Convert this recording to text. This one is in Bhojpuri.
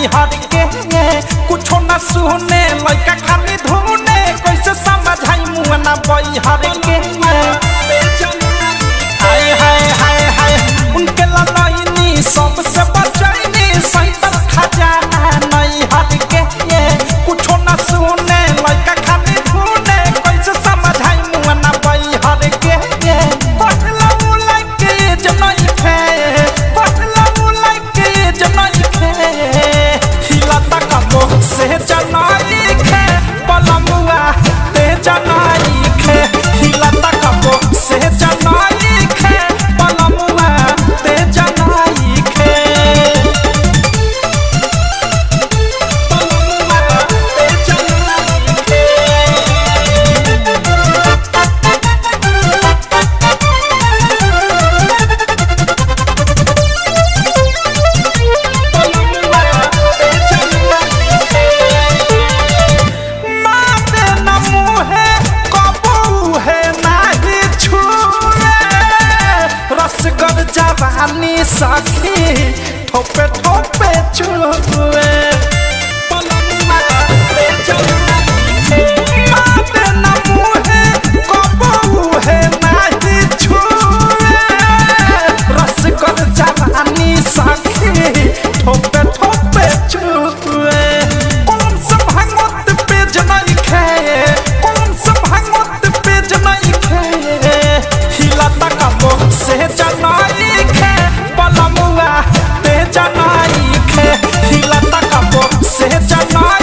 नई हर के कुछ न सुने लइका खाली धुने कैसे समझाई मुआ ना बई हर के हाय हाय हाय हाय उनके ललैनी सबसे बचैनी सैतर खजाना नई हर के कुछ न सुने लइका खाली धुने कैसे समझाई मुआ ना बई हर के पटला लाइके जनई खे पटला लाइके जनई खे हिला तक से जनई खे पलमुआ ते जनई खे हिला तक से जनई खे पलमुआ ते जनई खे पलमुआ ते जनई खे जवानी सखी ठोपे ठोपे चुए पलमुआ ते जनई माते न मुहे कबू है नाही छुए रस कर जवानी सखी ठोपे ठोपे चुए कौन सा भांगत पे जनई खे कौन सा भांगत पे जनई खे हिला तक से जनई खे पलमुआ ते जनई खे हिला तक से जनई